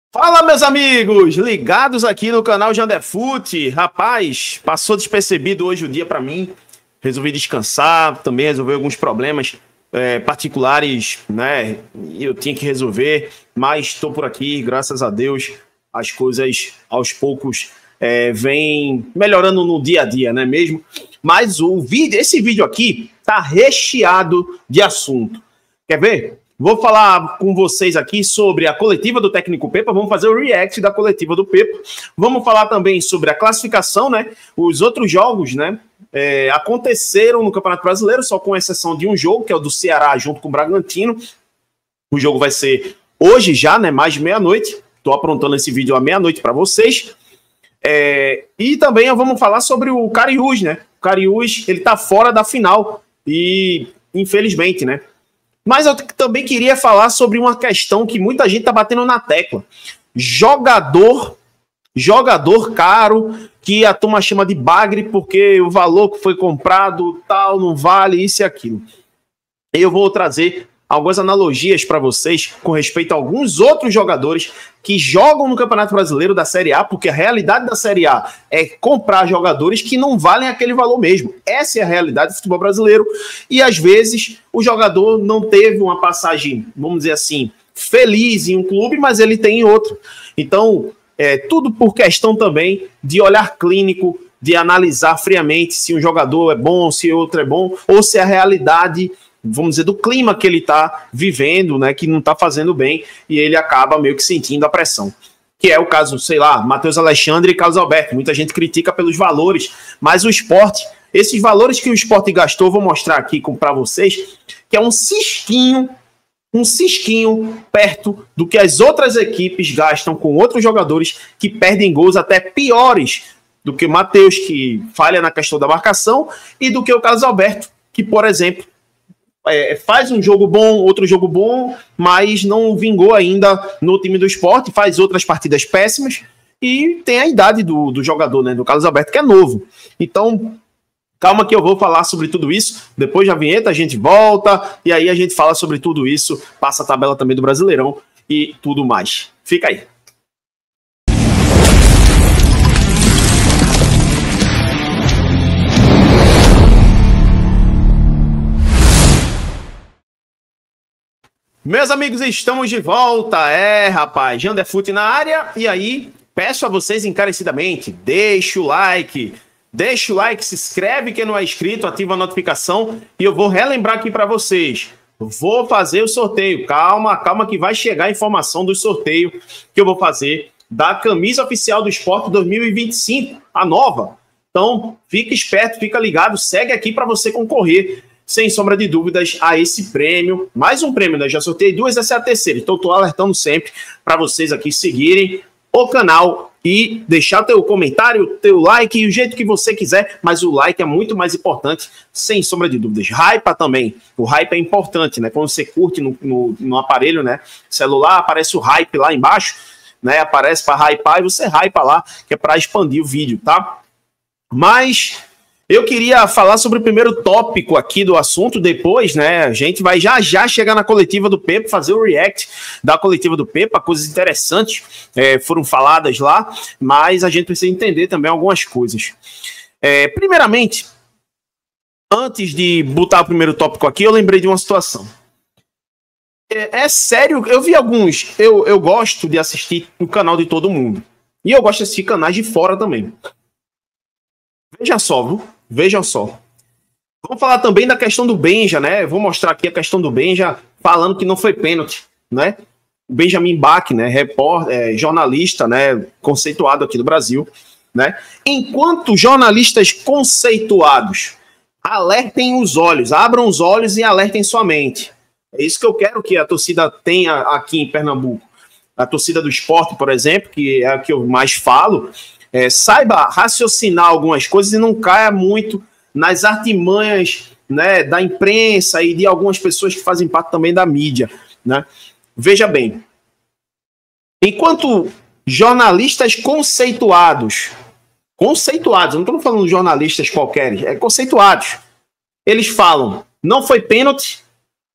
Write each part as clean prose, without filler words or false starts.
Fala, meus amigos, ligados aqui no canal Janderfute. Rapaz, passou despercebido hoje o dia para mim. Resolvi descansar, também resolver alguns problemas particulares, né? Eu tinha que resolver, mas estou por aqui, graças a Deus. As coisas aos poucos vêm melhorando no dia a dia, né mesmo? Mas esse vídeo aqui tá recheado de assunto. Quer ver? Vou falar com vocês aqui sobre a coletiva do técnico Pepa, vamos fazer o react da coletiva do Pepa, vamos falar também sobre a classificação, né? Os outros jogos, né? Aconteceram no Campeonato Brasileiro, só com exceção de um jogo, que é o do Ceará junto com o Bragantino. O jogo vai ser hoje já, né? Mais de meia-noite. Estou aprontando esse vídeo à meia-noite para vocês. E também vamos falar sobre o Cariús, né? O Cariús, ele tá fora da final e, infelizmente, né? Mas eu também queria falar sobre uma questão que muita gente tá batendo na tecla. Jogador caro, que a turma chama de bagre, porque o valor que foi comprado, tal, não vale isso e aquilo. Eu vou trazer algumas analogias para vocês com respeito a alguns outros jogadores que jogam no Campeonato Brasileiro da Série A, porque a realidade da Série A é comprar jogadores que não valem aquele valor mesmo. Essa é a realidade do futebol brasileiro e às vezes o jogador não teve uma passagem, vamos dizer assim, feliz em um clube, mas ele tem em outro. Então, tudo por questão também de olhar clínico, de analisar friamente se um jogador é bom, se outro é bom, ou se a realidade, vamos dizer, do clima que ele está vivendo, né, que não está fazendo bem, e ele acaba meio que sentindo a pressão. Que é o caso, sei lá, Matheus Alexandre e Carlos Alberto. Muita gente critica pelos valores, mas o Sport, esses valores que o Sport gastou, vou mostrar aqui para vocês, que é um cisquinho perto do que as outras equipes gastam com outros jogadores que perdem gols até piores do que o Matheus, que falha na questão da marcação, e do que o Carlos Alberto, que, por exemplo, faz um jogo bom, outro jogo bom, mas não vingou ainda no time do Sport, faz outras partidas péssimas e tem a idade do jogador, né, do Carlos Alberto, que é novo. Então, calma que eu vou falar sobre tudo isso. Depois da vinheta a gente volta e aí a gente fala sobre tudo isso, passa a tabela também do Brasileirão e tudo mais. Fica aí. Meus amigos, estamos de volta. Rapaz, Janderfute na área. E aí, peço a vocês encarecidamente, deixa o like, se inscreve quem não é inscrito, ativa a notificação. E eu vou relembrar aqui para vocês, vou fazer o sorteio. Calma que vai chegar a informação do sorteio que eu vou fazer da camisa oficial do Sport 2025, a nova. Então, fica esperto, fica ligado, segue aqui para você concorrer, sem sombra de dúvidas, a esse prêmio. Mais um prêmio, né? Já sorteei duas, essa é a terceira. Então, estou alertando sempre para vocês aqui seguirem o canal e deixar teu comentário, teu like, o jeito que você quiser, mas o like é muito mais importante, sem sombra de dúvidas. Hypa também. O hype é importante, né? Quando você curte no aparelho, né? Celular, aparece o hype lá embaixo, né? Aparece para hypar e você hypa lá, que é para expandir o vídeo, tá? Mas eu queria falar sobre o primeiro tópico aqui do assunto, depois, né, a gente vai já chegar na coletiva do Pepa, fazer o react da coletiva do Pepa, coisas interessantes foram faladas lá, mas a gente precisa entender também algumas coisas. Primeiramente, antes de botar o primeiro tópico aqui, eu lembrei de uma situação. Sério, eu vi alguns, eu gosto de assistir o canal de todo mundo, e eu gosto de assistir canais de fora também. Veja só, viu? Vejam só. Vamos falar também da questão do Benja, né? Vou mostrar aqui a questão do Benja, falando que não foi pênalti, né? O Benjamin Bach, né? Jornalista, né? Conceituado aqui do Brasil, né? Enquanto jornalistas conceituados alertem os olhos, abram os olhos e alertem sua mente. É isso que eu quero que a torcida tenha aqui em Pernambuco. A torcida do Sport, por exemplo, que é a que eu mais falo, saiba raciocinar algumas coisas e não caia muito nas artimanhas, né, da imprensa e de algumas pessoas que fazem parte também da mídia, né? Veja bem, enquanto jornalistas conceituados, eu não estou falando de jornalistas qualquer, conceituados, eles falam, não foi pênalti,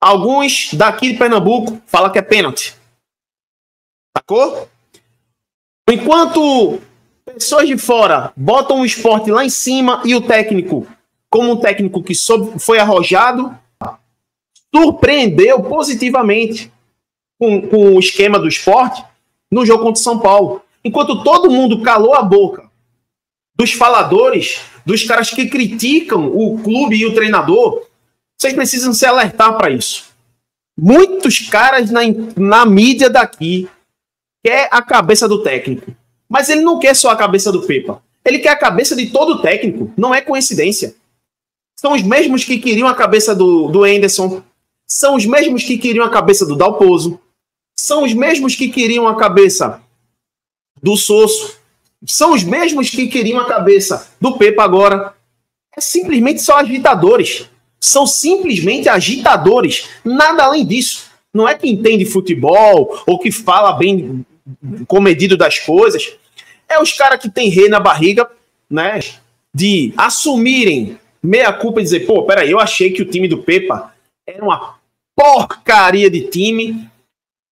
alguns daqui de Pernambuco falam que é pênalti, sacou? Enquanto pessoas de fora botam o Sport lá em cima e o técnico, como um técnico que foi arrojado, surpreendeu positivamente com o esquema do Sport no jogo contra o São Paulo. Enquanto todo mundo calou a boca dos faladores, dos caras que criticam o clube e o treinador, vocês precisam se alertar para isso. Muitos caras na mídia daqui quer a cabeça do técnico. Mas ele não quer só a cabeça do Pepa. Ele quer a cabeça de todo técnico. Não é coincidência. São os mesmos que queriam a cabeça do Anderson. São os mesmos que queriam a cabeça do Dalpozo. São os mesmos que queriam a cabeça do Sosso. São os mesmos que queriam a cabeça do Pepa agora. É simplesmente só agitadores. São simplesmente agitadores. Nada além disso. Não é que entende futebol ou que fala bem comedido das coisas. É os caras que tem rei na barriga, né? De assumirem meia culpa e dizer, pô, peraí, eu achei que o time do Pepa era uma porcaria de time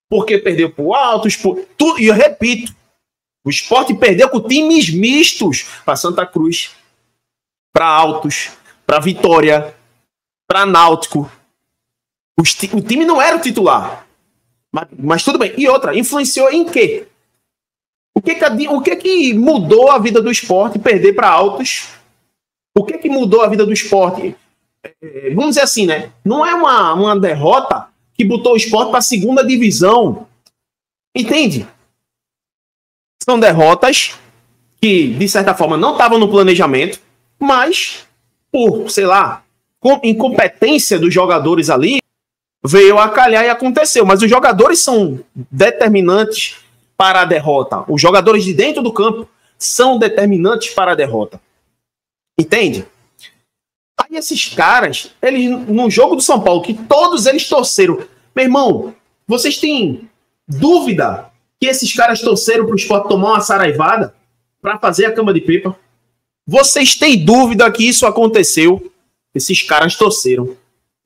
porque perdeu pro Altos, tudo. E eu repito, o Sport perdeu com times mistos para Santa Cruz, para Altos, para Vitória, para Náutico. O time não era o titular. Mas tudo bem. E outra, influenciou em quê? O que mudou a vida do Sport perder para Altos? O que mudou a vida do Sport? Vamos dizer assim, né? Não é uma derrota que botou o Sport para a segunda divisão. Entende? São derrotas que, de certa forma, não estavam no planejamento, mas, por, sei lá, incompetência dos jogadores ali, veio a calhar e aconteceu. Mas os jogadores são determinantes para a derrota. Os jogadores de dentro do campo são determinantes para a derrota. Entende? Aí esses caras, eles no jogo do São Paulo, que todos eles torceram. Meu irmão, vocês têm dúvida que esses caras torceram para o Sport tomar uma saraivada para fazer a cama de Pepa? Vocês têm dúvida que isso aconteceu? Esses caras torceram.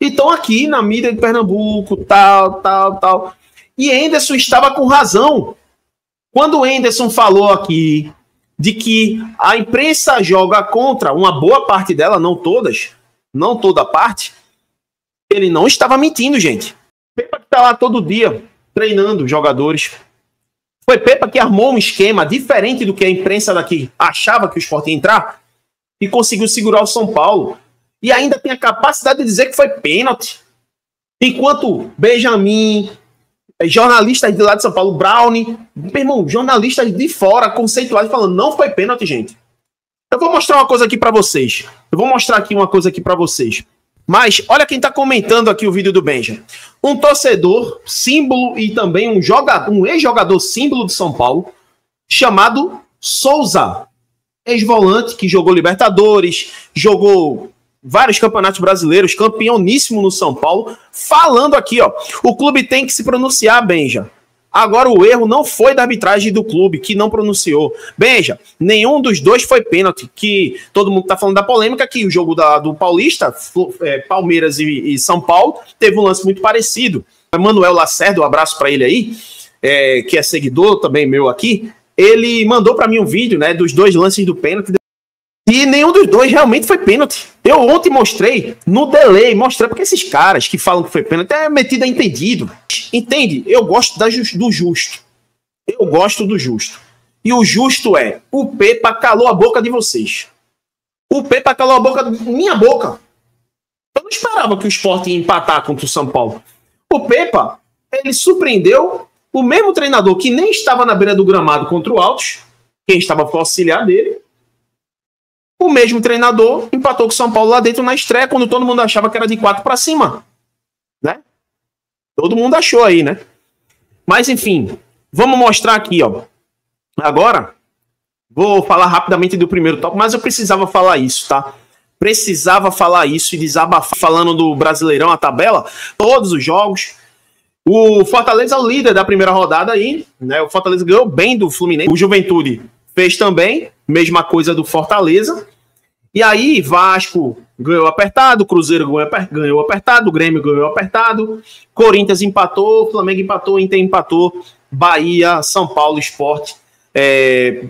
E estão aqui na mídia de Pernambuco, tal. E Anderson estava com razão. Quando o Anderson falou aqui de que a imprensa joga contra uma boa parte dela, não todas, não toda a parte, ele não estava mentindo, gente. Pepa que está lá todo dia treinando jogadores. Foi Pepa que armou um esquema diferente do que a imprensa daqui achava que o Sport ia entrar e conseguiu segurar o São Paulo. E ainda tem a capacidade de dizer que foi pênalti. Enquanto Benjamin, jornalistas de lá de São Paulo, Brownie, meu irmão, jornalistas de fora, conceituados, falando, não foi pênalti, gente. Eu vou mostrar uma coisa aqui para vocês. Mas, olha quem tá comentando aqui o vídeo do Benja. Um torcedor, símbolo e também um ex-jogador símbolo de São Paulo, chamado Souza. Ex-volante que jogou Libertadores, jogou vários campeonatos brasileiros, campeoníssimo no São Paulo, falando aqui, ó, o clube tem que se pronunciar, Benja. Agora o erro não foi da arbitragem do clube, que não pronunciou. Benja, nenhum dos dois foi pênalti, que todo mundo tá falando da polêmica, que o jogo do Paulista, Palmeiras e São Paulo, teve um lance muito parecido. Manuel Lacerda, um abraço para ele aí, que é seguidor também meu aqui, ele mandou para mim um vídeo, né, dos dois lances do pênalti, e nenhum dos dois realmente foi pênalti. Eu ontem mostrei, no delay, porque esses caras que falam que foi pênalti é metido a entendido. Entende? Eu gosto do justo. Eu gosto do justo. E o justo é, o Pepa calou a boca de vocês. O Pepa calou a boca da minha boca. Eu não esperava que o Sport ia empatar contra o São Paulo. O Pepa, ele surpreendeu o mesmo treinador que nem estava na beira do gramado contra o Altos, quem estava com o auxiliar dele. O mesmo treinador empatou com o São Paulo lá dentro na estreia, quando todo mundo achava que era de 4 para cima. Né? Todo mundo achou aí, né? Mas, enfim, vamos mostrar aqui, ó. Agora, vou falar rapidamente do primeiro tópico, mas eu precisava falar isso, tá? Precisava falar isso e desabafar falando do Brasileirão, a tabela, todos os jogos. O Fortaleza é o líder da primeira rodada aí, né? O Fortaleza ganhou bem do Fluminense. O Juventude fez também, mesma coisa do Fortaleza. E aí, Vasco ganhou apertado, Cruzeiro ganhou apertado, Grêmio ganhou apertado, Corinthians empatou, Flamengo empatou, Inter empatou, Bahia, São Paulo, Sport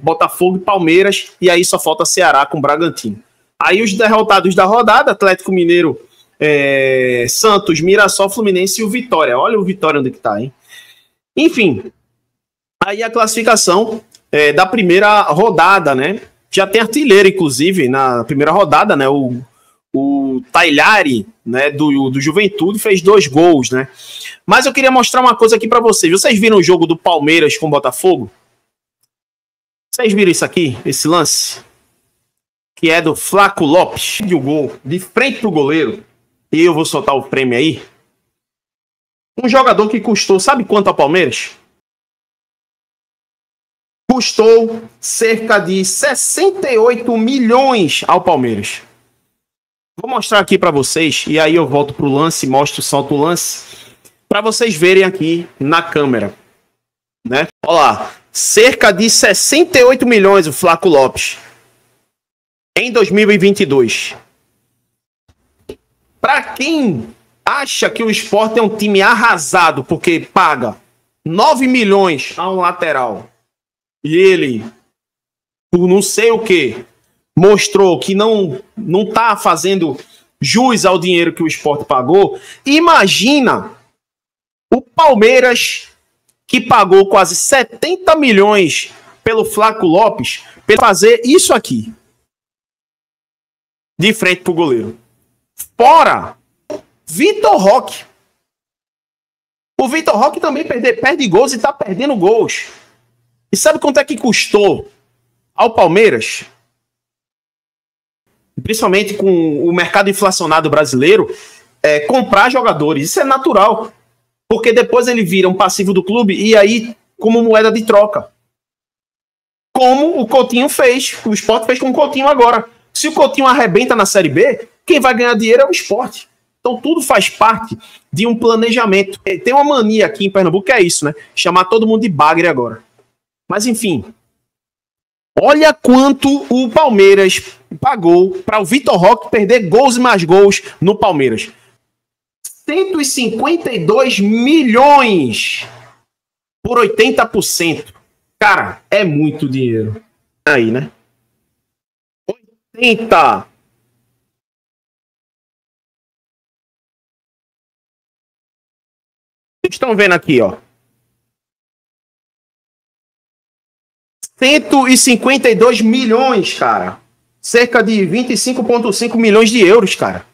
Botafogo e Palmeiras, e aí só falta Ceará com Bragantino. Aí os derrotados da rodada, Atlético Mineiro, Santos, Mirassol, Fluminense e o Vitória. Olha o Vitória onde que tá, hein? Enfim, aí a classificação da primeira rodada, né? Já tem artilheiro, inclusive, na primeira rodada, né? O Tagliari, né, do Juventude, fez 2 gols, né? Mas eu queria mostrar uma coisa aqui para vocês. Vocês viram o jogo do Palmeiras com o Botafogo? Vocês viram isso aqui? Esse lance? Que é do Flaco Lopes. De um gol de frente pro goleiro. E eu vou soltar o prêmio aí. Um jogador que custou, sabe quanto ao Palmeiras? Custou cerca de 68 milhões ao Palmeiras. Vou mostrar aqui para vocês, e aí eu volto pro lance, solto o lance, para vocês verem aqui na câmera, né? Olha lá, cerca de 68 milhões o Flaco Lopes em 2022. Para quem acha que o Sport é um time arrasado porque paga 9 milhões a um lateral e ele, por não sei o que, mostrou que não tá fazendo jus ao dinheiro que o Sport pagou, imagina o Palmeiras, que pagou quase 70 milhões pelo Flaco Lopes, para fazer isso aqui, de frente pro goleiro. Fora Vitor Roque. O Vitor Roque também perde gols e tá perdendo gols. E sabe quanto é que custou ao Palmeiras? Principalmente com o mercado inflacionado brasileiro, comprar jogadores. Isso é natural. Porque depois ele vira um passivo do clube e aí como moeda de troca. Como o Coutinho fez, o Sport fez com o Coutinho agora. Se o Coutinho arrebenta na Série B, quem vai ganhar dinheiro é o Sport. Então tudo faz parte de um planejamento. Tem uma mania aqui em Pernambuco que é isso, né? Chamar todo mundo de bagre agora. Mas enfim, olha quanto o Palmeiras pagou para o Vitor Roque perder gols e mais gols no Palmeiras. 152 milhões por 80%. Cara, é muito dinheiro. Aí, né? 80. Vocês estão vendo aqui, ó. 152 milhões, cara. Cerca de 25,5 milhões de euros, cara.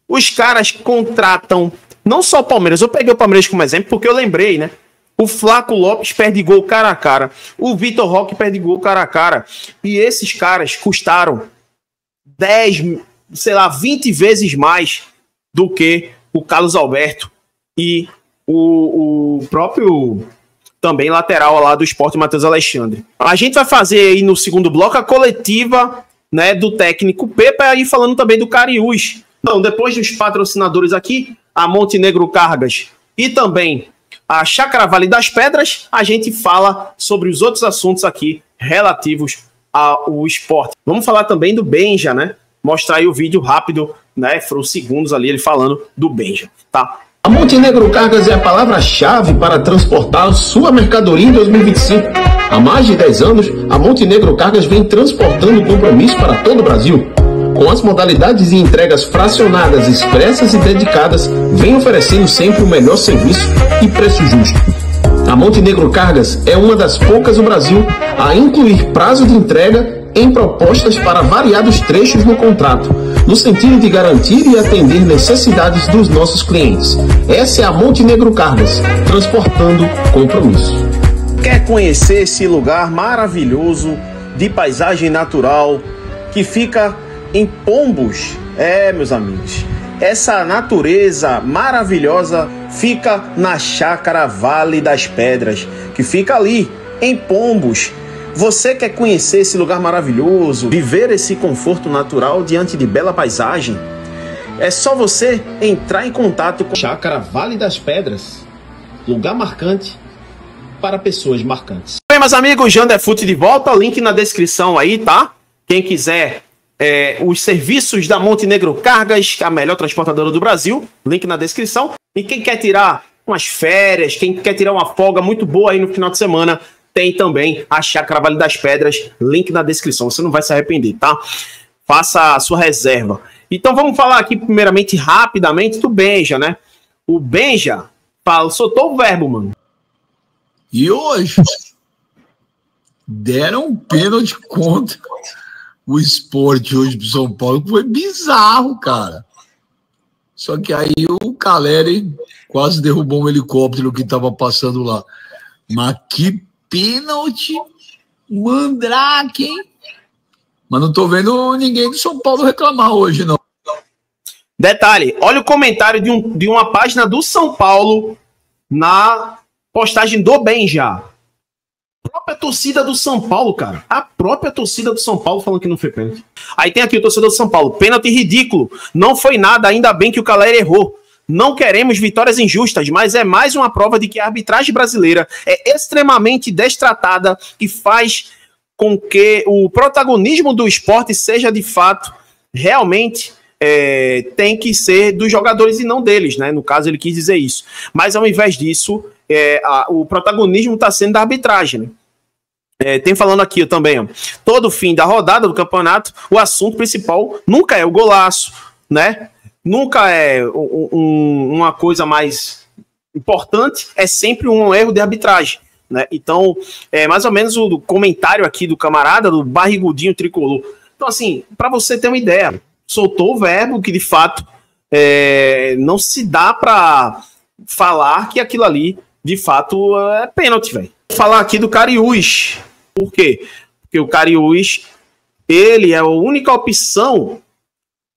Os caras contratam, não só o Palmeiras, eu peguei o Palmeiras como exemplo porque eu lembrei, né? O Flaco Lopes perde gol cara a cara. O Vitor Roque perde gol cara a cara. E esses caras custaram 10, sei lá, 20 vezes mais do que o Carlos Alberto e o próprio também lateral lá do Sport, Matheus Alexandre. A gente vai fazer aí no segundo bloco a coletiva, né, do técnico Pepa e falando também do Cariús. Então, depois dos patrocinadores aqui, a Montenegro Cargas e também a Chácara Vale das Pedras, a gente fala sobre os outros assuntos aqui relativos ao esporte. Vamos falar também do Benja, né? Mostrar aí o vídeo rápido, né? Foram segundos ali ele falando do Benja, tá? A Montenegro Cargas é a palavra-chave para transportar sua mercadoria em 2025. Há mais de 10 anos, a Montenegro Cargas vem transportando compromisso para todo o Brasil. Com as modalidades de entregas fracionadas, expressas e dedicadas, vem oferecendo sempre o melhor serviço e preço justo. A Montenegro Cargas é uma das poucas no Brasil a incluir prazo de entrega em propostas para variados trechos no contrato, no sentido de garantir e atender necessidades dos nossos clientes. Essa é a Montenegro Cargas, transportando compromisso. Quer conhecer esse lugar maravilhoso de paisagem natural que fica em Pombos? Meus amigos, essa natureza maravilhosa fica na Chácara Vale das Pedras, que fica ali em Pombos. Você quer conhecer esse lugar maravilhoso, viver esse conforto natural diante de bela paisagem? É só você entrar em contato com Chácara Vale das Pedras, lugar marcante para pessoas marcantes. Bem, meus amigos, Janderfute de volta, link na descrição aí, tá? Quem quiser os serviços da Montenegro Cargas, a melhor transportadora do Brasil, link na descrição. E quem quer tirar umas férias, quem quer tirar uma folga muito boa aí no final de semana, tem também a Chácara Vale das Pedras, link na descrição, você não vai se arrepender, tá? Faça a sua reserva. Então vamos falar aqui primeiramente, rapidamente, do Benja, né? O Benja, soltou o verbo, mano. E hoje deram um pênalti contra o Sport hoje pro São Paulo, que foi bizarro, cara. Só que aí o Caleri quase derrubou um helicóptero que estava passando lá. Mas que pênalti mandrake, hein? Mas não tô vendo ninguém do São Paulo reclamar hoje, não. Detalhe, olha o comentário de uma página do São Paulo na postagem do Benja. A própria torcida do São Paulo, cara. A própria torcida do São Paulo falando que não foi pênalti. Aí tem aqui o torcedor do São Paulo. Pênalti ridículo. Não foi nada, ainda bem que o Caleri errou. Não queremos vitórias injustas, mas é mais uma prova de que a arbitragem brasileira é extremamente destratada e faz com que o protagonismo do esporte seja de fato, realmente, tem que ser dos jogadores e não deles, né? No caso, ele quis dizer isso. Mas ao invés disso, o protagonismo está sendo da arbitragem, né? Tem falando aqui também, ó, todo fim da rodada do campeonato, o assunto principal nunca é o golaço, né? Nunca é uma coisa mais importante, é sempre um erro de arbitragem, né? Então, mais ou menos o comentário aqui do camarada, do barrigudinho tricolor. Então, assim, para você ter uma ideia, soltou o verbo que, de fato, não se dá para falar que aquilo ali, de fato, é pênalti, velho. Vou falar aqui do Cariús. Por quê? Porque o Cariús, ele é a única opção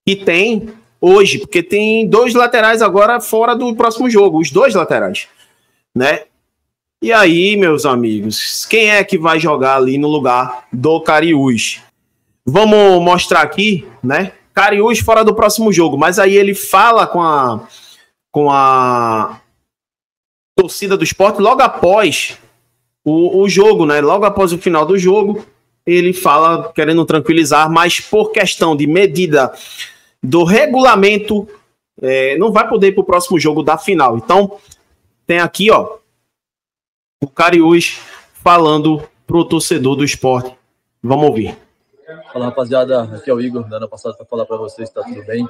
que tem hoje, porque tem 2 laterais agora fora do próximo jogo, os 2 laterais, né? E aí, meus amigos, quem é que vai jogar ali no lugar do Cariús? Vamos mostrar aqui, né? Cariús fora do próximo jogo, mas aí ele fala com a torcida do Sport logo após o jogo, né? Logo após o final do jogo, ele fala querendo tranquilizar, mas por questão de medida do regulamento, não vai poder ir para o próximo jogo da final. Então, tem aqui, ó, o Cariús falando pro torcedor do Sport. Vamos ouvir. Fala, rapaziada, aqui é o Igor, dando a passada para falar para vocês, tá tudo bem?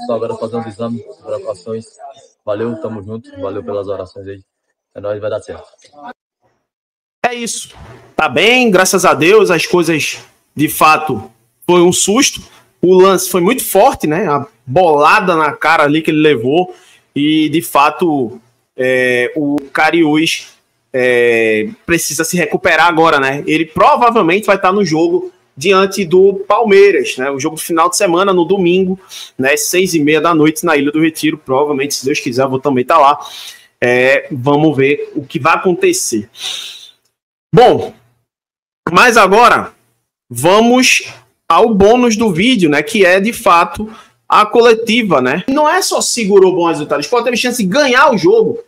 Estou agora fazendo o exame, orações. Valeu, tamo junto, valeu pelas orações aí. É nóis, vai dar certo. É isso. Tá bem, graças a Deus, as coisas, de fato, foi um susto. O lance foi muito forte, né? A bolada na cara ali que ele levou. E, de fato, o Cariús precisa se recuperar agora, né? Ele provavelmente vai estar no jogo diante do Palmeiras, né? O jogo do final de semana, no domingo, né? 6h30 da noite, na Ilha do Retiro. Provavelmente, se Deus quiser, eu vou também estar lá. Vamos ver o que vai acontecer. Bom, mas agora vamos ao bônus do vídeo, né? Que é, de fato, a coletiva, né? Não é só segurou bons resultados. O Sport teve chance de ganhar o jogo.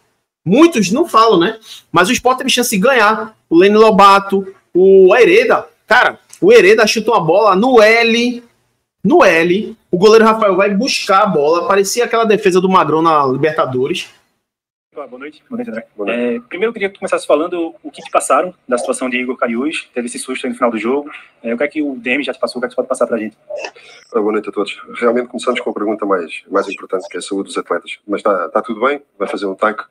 Muitos não falam, né? Mas o Sport teve chance de ganhar. O Lene Lobato, o Hereda. Cara, o Hereda chuta uma bola no L. No L. O goleiro Rafael vai buscar a bola. Parecia aquela defesa do Magrão na Libertadores. Boa noite. Boa noite, André. Primeiro eu queria que tu começasse falando o que te passaram da situação de Igor Cariús. Teve esse susto aí no final do jogo. O que é que o DM já te passou? O que é que você pode passar pra gente? Boa noite a todos. Realmente começamos com a pergunta mais importante, que é a saúde dos atletas. Mas está tudo bem, vai fazer um tanque,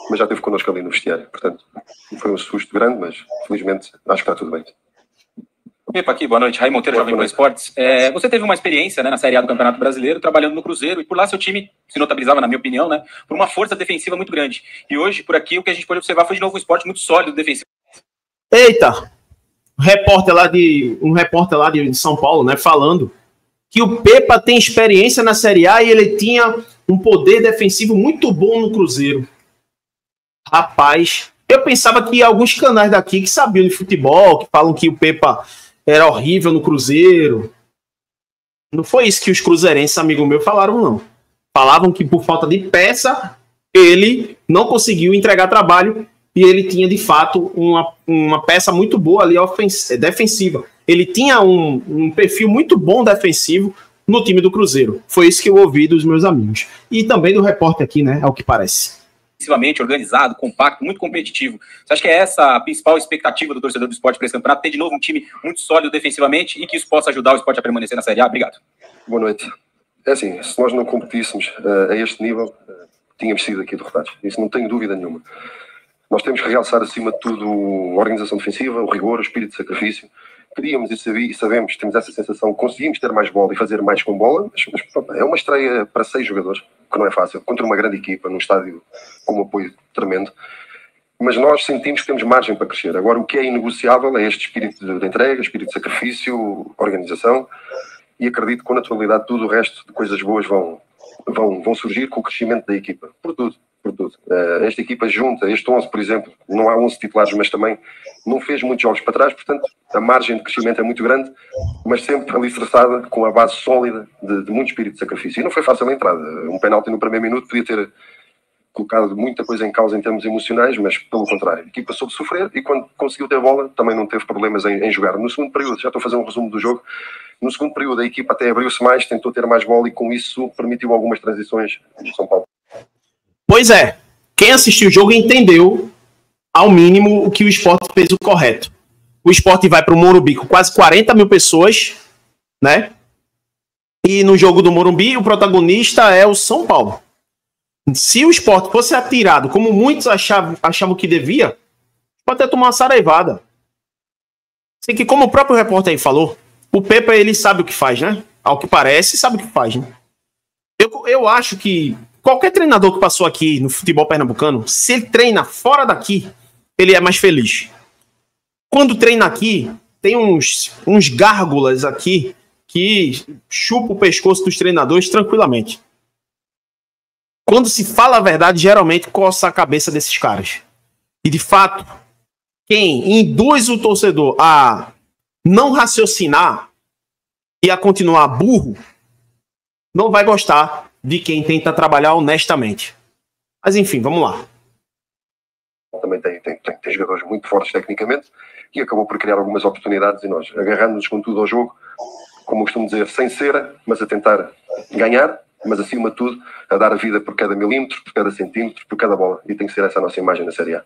mas já esteve connosco ali no vestiário. Portanto, foi um susto grande, mas felizmente acho que está tudo bem. Epa, aqui, boa noite. Raí Monteiro, Jovem Pan Esportes. Você teve uma experiência, né, na Série A do Campeonato Brasileiro, trabalhando no Cruzeiro, e por lá seu time se notabilizava, na minha opinião, né, por uma força defensiva muito grande. E hoje, por aqui, o que a gente pode observar foi de novo um esporte muito sólido defensivo. Eita! Um repórter lá de São Paulo, né, falando que o Pepa tem experiência na Série A e ele tinha um poder defensivo muito bom no Cruzeiro. Rapaz, eu pensava que alguns canais daqui que sabiam de futebol, que falam que o Pepa era horrível no Cruzeiro. Não foi isso que os cruzeirenses, amigo meu, falaram, não. Falavam que por falta de peça, ele não conseguiu entregar trabalho e ele tinha, de fato, uma peça muito boa ali defensiva. Ele tinha um perfil muito bom defensivo no time do Cruzeiro. Foi isso que eu ouvi dos meus amigos. E também do repórter aqui, né? Ao que parece. defensivamente, organizado, compacto, muito competitivo. Você acha que é essa a principal expectativa do torcedor do esporte para esse campeonato? Ter de novo um time muito sólido defensivamente e que isso possa ajudar o esporte a permanecer na Série A? Obrigado. Boa noite. É assim, se nós não competíssemos a este nível, tínhamos sido aqui derrotados. Isso não tenho dúvida nenhuma. Nós temos que realçar, acima de tudo, a organização defensiva, o rigor, o espírito de sacrifício. Queríamos e sabemos, temos essa sensação, conseguimos ter mais bola e fazer mais com bola, mas pronto, é uma estreia para 6 jogadores, que não é fácil, contra uma grande equipa, num estádio com um apoio tremendo. Mas nós sentimos que temos margem para crescer. Agora, o que é inegociável é este espírito de entrega, espírito de sacrifício, organização, e acredito que com naturalidade tudo o resto de coisas boas vão surgir com o crescimento da equipa, por tudo. Esta equipa junta, este 11, por exemplo, não há 11 titulares, mas também não fez muitos jogos para trás, portanto a margem de crescimento é muito grande, mas sempre alicerçada com a base sólida de muito espírito de sacrifício. E não foi fácil a entrada. Um penalti no primeiro minuto podia ter colocado muita coisa em causa em termos emocionais, mas pelo contrário, a equipa soube sofrer e quando conseguiu ter bola também não teve problemas em jogar. No segundo período, já estou a fazer um resumo do jogo, no segundo período a equipa até abriu-se mais, tentou ter mais bola e com isso permitiu algumas transições do São Paulo. Pois é, quem assistiu o jogo entendeu, ao mínimo, o que o Sport fez o correto. O Sport vai para o Morumbi com quase 40 mil pessoas, né? E no jogo do Morumbi, o protagonista é o São Paulo. Se o Sport fosse atirado, como muitos achavam que devia, pode até tomar uma saraivada. Sei que, como o próprio repórter aí falou, o Pepa, ele sabe o que faz, né? Ao que parece, sabe o que faz, né? Eu acho que qualquer treinador que passou aqui no futebol pernambucano, se ele treina fora daqui, ele é mais feliz. Quando treina aqui, tem uns gárgulas aqui que chupam o pescoço dos treinadores tranquilamente. Quando se fala a verdade, geralmente coça a cabeça desses caras. E de fato, quem induz o torcedor a não raciocinar e a continuar burro, não vai gostar de quem tenta trabalhar honestamente. Mas enfim, vamos lá. Também tem jogadores muito fortes tecnicamente e acabou por criar algumas oportunidades e nós agarramos-nos com tudo ao jogo, como eu costumo dizer, sem cera, mas a tentar ganhar, mas acima de tudo a dar a vida por cada milímetro, por cada centímetro, por cada bola. E tem que ser essa a nossa imagem na Série A.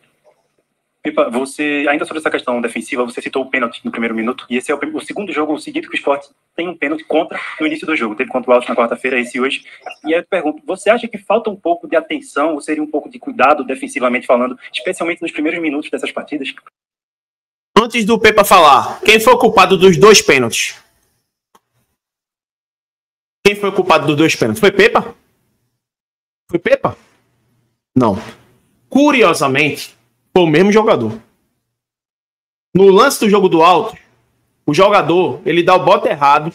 Pipa, você, ainda sobre essa questão defensiva, você citou o pênalti no primeiro minuto, e esse é o segundo jogo seguido que o Sport tem um pênalti contra no início do jogo. Teve contra o Alto na quarta-feira, esse hoje. E aí eu pergunto, você acha que falta um pouco de atenção, ou seria um pouco de cuidado defensivamente falando, especialmente nos primeiros minutos dessas partidas? Antes do Pepa falar, quem foi o culpado dos 2 pênaltis? Quem foi o culpado dos 2 pênaltis? Foi Pepa? Foi Pepa? Não. Curiosamente, foi o mesmo jogador. No lance do jogo do Alto, o jogador, ele dá o bote errado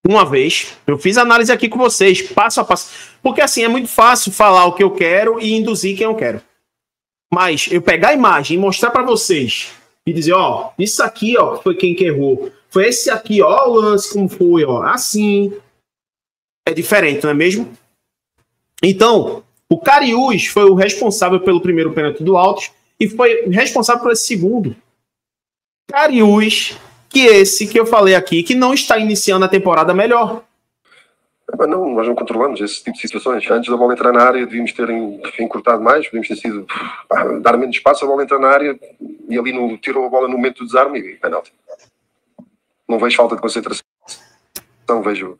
uma vez. Eu fiz análise aqui com vocês, passo a passo. Porque assim, é muito fácil falar o que eu quero e induzir quem eu quero. Mas eu pegar a imagem e mostrar para vocês e dizer, ó, isso aqui, ó, foi quem que errou. Foi esse aqui, ó, o lance como foi, ó, assim. É diferente, não é mesmo? Então, o Cariús foi o responsável pelo primeiro pênalti do Altos e foi responsável por esse segundo. Cariús, que esse que eu falei aqui, que não está iniciando a temporada melhor. Não, nós não controlamos esse tipo de situações. Antes da bola entrar na área, devíamos ter encurtado mais, devíamos ter sido dar menos espaço, a bola entrar na área e ali tirou a bola no momento do desarme e penalti. Não vejo falta de concentração, vejo...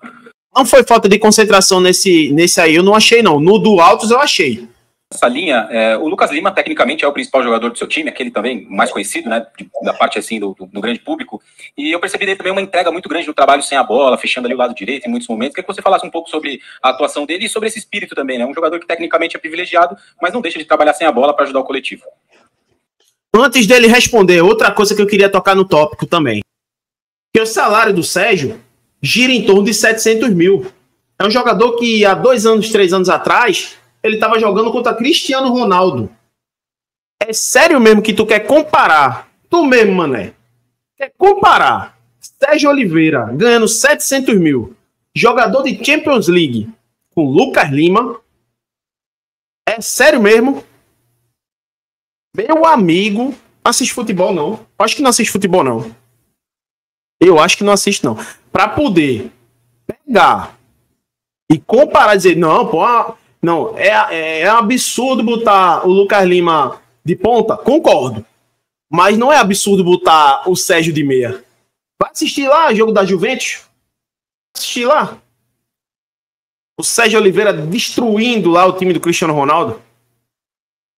Não foi falta de concentração nesse aí, eu não achei não. No do Altos eu achei. Essa linha, o Lucas Lima tecnicamente é o principal jogador do seu time, aquele também mais conhecido, né, da parte assim do grande público, e eu percebi dele também uma entrega muito grande no trabalho sem a bola, fechando ali o lado direito em muitos momentos. Queria que você falasse um pouco sobre a atuação dele e sobre esse espírito também, né, um jogador que tecnicamente é privilegiado, mas não deixa de trabalhar sem a bola para ajudar o coletivo. Antes dele responder, outra coisa que eu queria tocar no tópico também, que o salário do Sérgio gira em torno de 700 mil. É um jogador que há 2 anos, 3 anos atrás, ele estava jogando contra Cristiano Ronaldo. É sério mesmo que tu quer comparar? Tu mesmo, mané. Quer comparar Sérgio Oliveira ganhando 700 mil, jogador de Champions League, com Lucas Lima? É sério mesmo? Meu amigo, assiste futebol não. Acho que não assiste futebol não. Eu acho que não assiste não. Para poder pegar e comparar, dizer, não, pô, Não, é absurdo botar o Lucas Lima de ponta, concordo. Mas não é absurdo botar o Sérgio de meia. Vai assistir lá o jogo da Juventus. Assistir lá. O Sérgio Oliveira destruindo lá o time do Cristiano Ronaldo.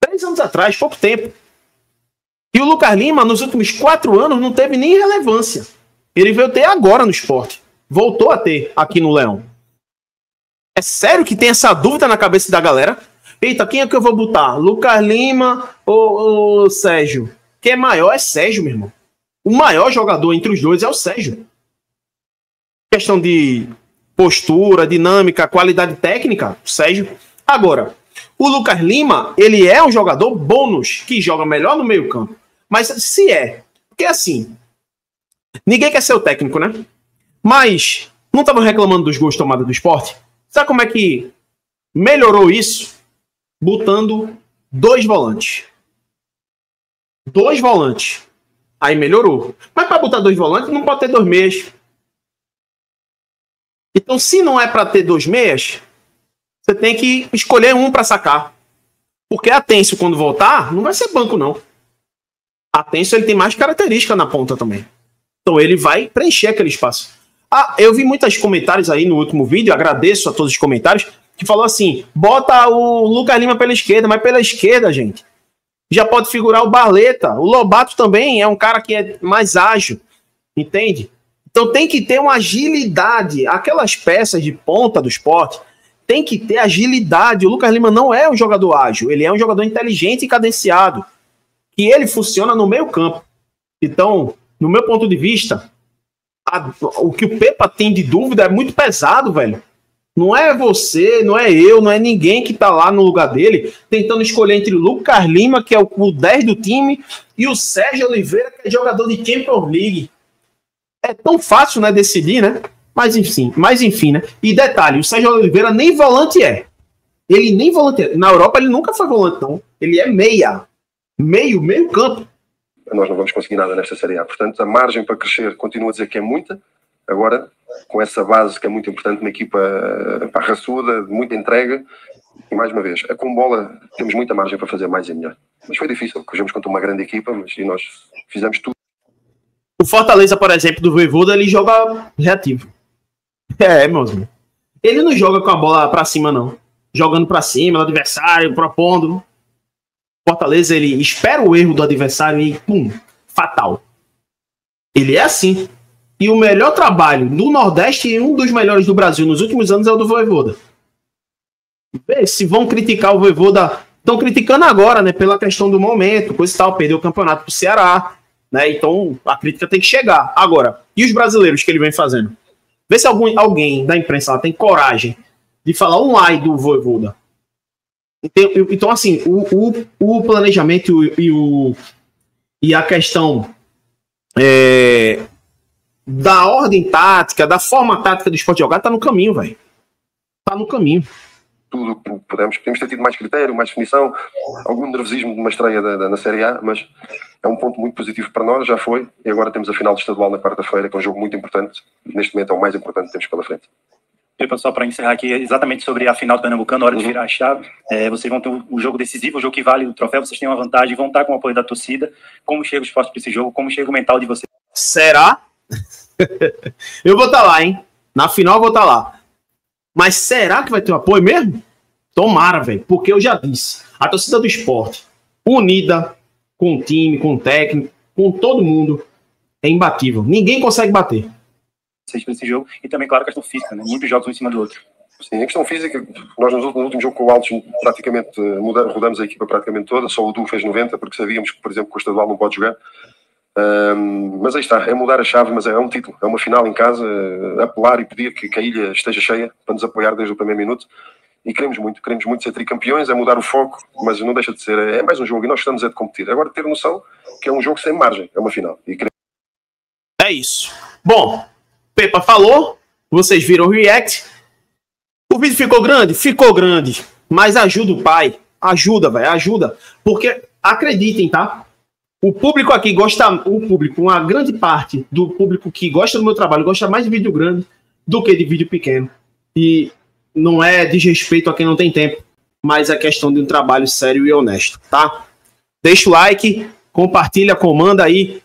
3 anos atrás, pouco tempo. E o Lucas Lima, nos últimos 4 anos, não teve nem relevância. Ele veio ter agora no Sport. Voltou a ter aqui no Leão. É sério que tem essa dúvida na cabeça da galera? Eita, quem é que eu vou botar? Lucas Lima ou Sérgio? Quem é maior é Sérgio, meu irmão. O maior jogador entre os dois é o Sérgio. Questão de postura, dinâmica, qualidade técnica, Sérgio. Agora, o Lucas Lima, ele é um jogador bônus, que joga melhor no meio campo. Mas se é, porque assim, ninguém quer ser o técnico, né? Mas não estavam reclamando dos gols tomados do Sport? Sabe como é que melhorou isso? Botando 2 volantes. 2 volantes. Aí melhorou. Mas para botar 2 volantes, não pode ter 2 meias. Então, se não é para ter 2 meias, você tem que escolher um para sacar. Porque Atencio, quando voltar, não vai ser banco, não. Atencio, ele tem mais característica na ponta também. Então, ele vai preencher aquele espaço. Ah, eu vi muitos comentários aí no último vídeo, agradeço a todos os comentários, que falou assim, bota o Lucas Lima pela esquerda, mas pela esquerda, gente, já pode figurar o Barleta. O Lobato também é um cara que é mais ágil, entende? Então tem que ter uma agilidade. Aquelas peças de ponta do Sport tem que ter agilidade. O Lucas Lima não é um jogador ágil, ele é um jogador inteligente e cadenciado, que ele funciona no meio campo. Então, no meu ponto de vista, o que o Pepa tem de dúvida é muito pesado, velho. Não é você, não é eu, não é ninguém que tá lá no lugar dele tentando escolher entre o Lucas Lima, que é o 10 do time, e o Sérgio Oliveira, que é jogador de Champions League. É tão fácil, né, decidir, né? Mas enfim, né? E detalhe, o Sérgio Oliveira nem volante é. Ele nem volante é. Na Europa ele nunca foi volante, não. Ele é meia. Meio campo. Nós não vamos conseguir nada nesta Série A. Portanto, a margem para crescer, continuo a dizer que é muita. Agora, com essa base que é muito importante, uma equipa raçuda, de muita entrega, e mais uma vez, com bola temos muita margem para fazer mais e melhor. Mas foi difícil, porque jogamos contra uma grande equipa, e nós fizemos tudo. O Fortaleza, por exemplo, do Vojvoda, ele joga reativo. Meu irmão. Ele não joga com a bola pra cima, não. Jogando pra cima, do adversário, propondo. Fortaleza, ele espera o erro do adversário e, pum, fatal. Ele é assim. E o melhor trabalho do Nordeste e um dos melhores do Brasil nos últimos anos é o do Vojvoda. Se vão criticar o Vojvoda, estão criticando agora, né, pela questão do momento, coisa e tal, perdeu o campeonato pro Ceará, né, então a crítica tem que chegar. Agora, e os brasileiros que ele vem fazendo? Vê se alguém da imprensa lá tem coragem de falar um ai do Vojvoda. Então, assim, o planejamento e a questão da ordem tática, da forma tática do Sport jogar, tá no caminho, velho. Tá no caminho. Tudo que podemos ter tido mais critério, mais definição, algum nervosismo de uma estreia na Série A, mas é um ponto muito positivo para nós, já foi, e agora temos a final do estadual na quarta-feira, que é um jogo muito importante, neste momento é o mais importante que temos pela frente. Pepa, só para encerrar aqui, exatamente sobre a final do Pernambucano, hora de virar a chave, vocês vão ter o jogo decisivo, o jogo que vale o troféu, vocês têm uma vantagem, vão estar com o apoio da torcida. Como chega o Sport para esse jogo? Como chega o mental de vocês? Será? Eu vou estar lá, hein? Na final eu vou estar lá. Mas será que vai ter um apoio mesmo? Tomara, velho. Porque eu já disse, a torcida do Sport, unida, com o time, com o técnico, com todo mundo, é imbatível. Ninguém consegue bater. Para esse jogo, e também, claro, a questão física, né? Muitos jogos um em cima do outro. Sim, a questão física, nós no último jogo com o Altos praticamente rodamos a equipa praticamente toda, só o Du fez 90, porque sabíamos que, por exemplo, com o estadual não pode jogar. Mas aí está, é mudar a chave, mas é um título, é uma final em casa, apelar e pedir que a ilha esteja cheia para nos apoiar desde o primeiro minuto, e queremos muito ser tricampeões, é mudar o foco, mas não deixa de ser, é mais um jogo e nós estamos a de competir. Agora ter noção que é um jogo sem margem, é uma final. É isso. Bom, Pepa falou, vocês viram o react, o vídeo ficou grande? Ficou grande, mas ajuda o pai, ajuda, velho, ajuda, porque acreditem, tá? O público aqui gosta, uma grande parte do público que gosta do meu trabalho gosta mais de vídeo grande do que de vídeo pequeno. E não é desrespeito a quem não tem tempo. mas a questão de um trabalho sério e honesto, tá? Deixa o like, compartilha, comanda aí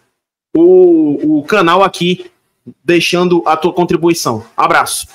o canal aqui, deixando a tua contribuição. Abraço.